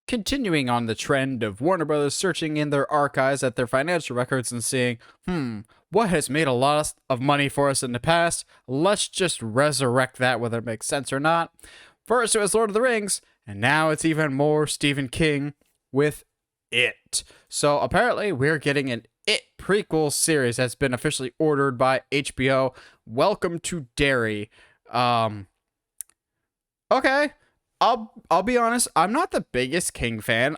continuing on the trend of Warner Brothers searching in their archives at their financial records and seeing, what has made a lot of money for us in the past? Let's just resurrect that, whether it makes sense or not. First, it was Lord of the Rings, and now it's even more Stephen King with It. So apparently, we're getting an It prequel series that's been officially ordered by HBO. Welcome to Derry. Okay. I'll be honest, I'm not the biggest King fan.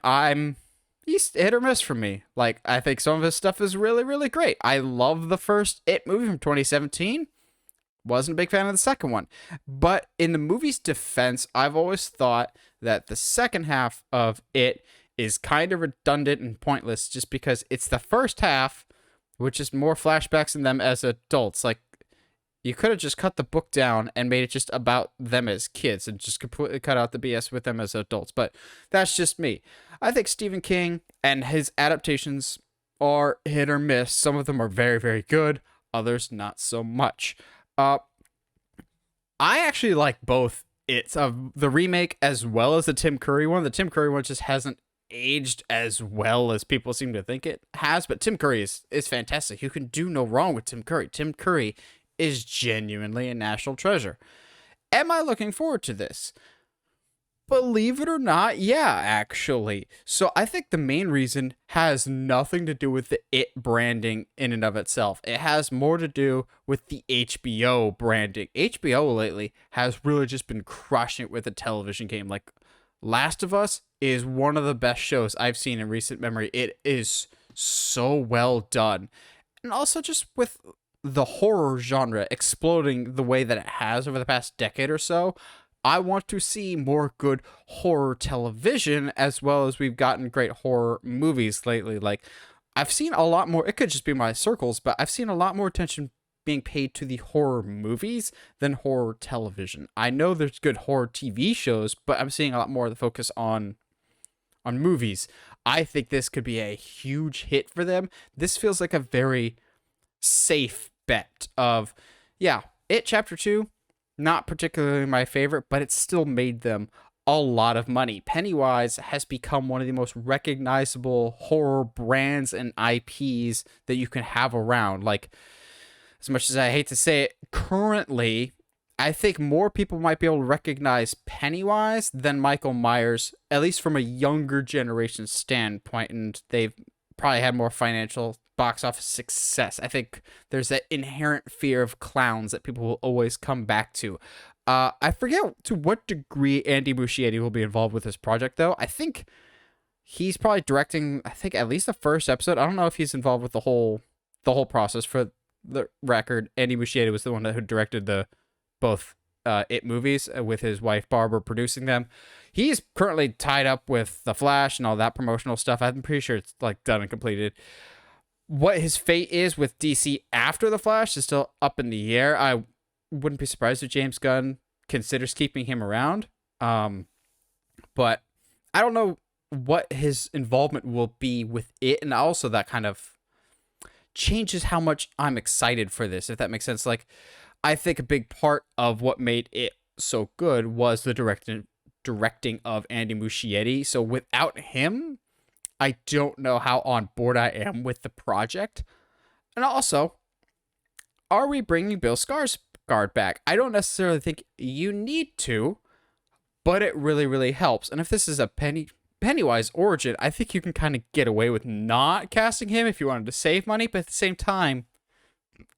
He's hit or miss for me. Like, I think some of his stuff is really, really great. I love the first It movie from 2017. Wasn't a big fan of the second one. But in the movie's defense, I've always thought that the second half of It is kind of redundant and pointless just because it's the first half, which is more flashbacks in them as adults. Like, you could have just cut the book down and made it just about them as kids and just completely cut out the BS with them as adults. But that's just me. I think Stephen King and his adaptations are hit or miss. Some of them are very, very good. Others, not so much. I actually like both It's the remake as well as the Tim Curry one. The Tim Curry one just hasn't aged as well as people seem to think it has, but Tim Curry is fantastic. You can do no wrong with Tim Curry. Tim Curry is genuinely a national treasure. Am I looking forward to this? Believe it or not, yeah, actually. So I think the main reason has nothing to do with the It branding in and of itself. It has more to do with the HBO branding. HBO lately has really just been crushing it with a television game. Like, Last of Us is one of the best shows I've seen in recent memory. It is so well done. And also just with the horror genre exploding the way that it has over the past decade or so, I want to see more good horror television, as well as we've gotten great horror movies lately. Like, I've seen a lot more, it could just be my circles, but I've seen a lot more attention being paid to the horror movies than horror television. I know there's good horror TV shows, but I'm seeing a lot more of the focus on movies. I think this could be a huge hit for them. This feels like a very safe bet of, yeah, It Chapter 2, not particularly my favorite, but it still made them a lot of money. Pennywise has become one of the most recognizable horror brands and IPs that you can have around. Like, as much as I hate to say it, currently, I think more people might be able to recognize Pennywise than Michael Myers, at least from a younger generation standpoint, and they've probably had more financial box office success. I think there's that inherent fear of clowns that people will always come back to. I forget to what degree Andy Muschietti will be involved with this project, though. I think he's probably directing, I think, at least the first episode. I don't know if he's involved with the whole process. For the record, Andy Muschietti was the one who directed both It movies, with his wife Barbara producing them. He's currently tied up with The Flash and all that promotional stuff. I'm pretty sure it's like done and completed. What his fate is with DC after The Flash is still up in the air. I wouldn't be surprised if James Gunn considers keeping him around. But I don't know what his involvement will be with it, and also that kind of changes how much I'm excited for this, if that makes sense. Like, I think a big part of what made it so good was the directing of Andy Muschietti. So without him, I don't know how on board I am with the project. And also, are we bringing Bill Skarsgård back? I don't necessarily think you need to, but it really, really helps. And if this is a Pennywise origin, I think you can kind of get away with not casting him if you wanted to save money. But at the same time,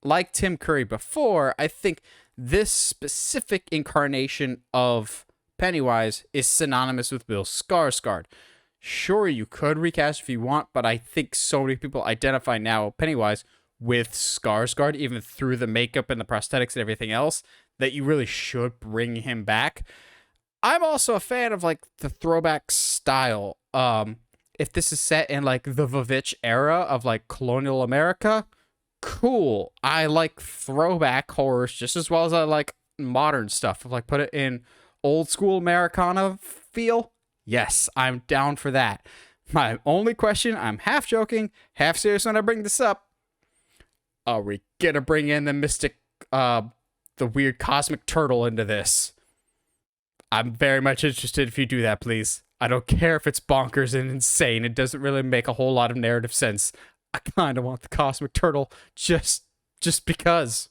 like Tim Curry before, I think this specific incarnation of Pennywise is synonymous with Bill Skarsgård. Sure, you could recast if you want, but I think so many people identify now Pennywise with Skarsgård, even through the makeup and the prosthetics and everything else, that you really should bring him back. I'm also a fan of, like, the throwback style. If this is set in, like, the Vivitch era of, like, colonial America, cool. I like throwback horrors just as well as I like modern stuff. Like, put it in old school Americana feel. Yes, I'm down for that. My only question, I'm half joking, half serious when I bring this up. Are we gonna bring in the mystic, the weird cosmic turtle into this? I'm very much interested if you do that, please. I don't care if it's bonkers and insane. It doesn't really make a whole lot of narrative sense. I kind of want the cosmic turtle just because.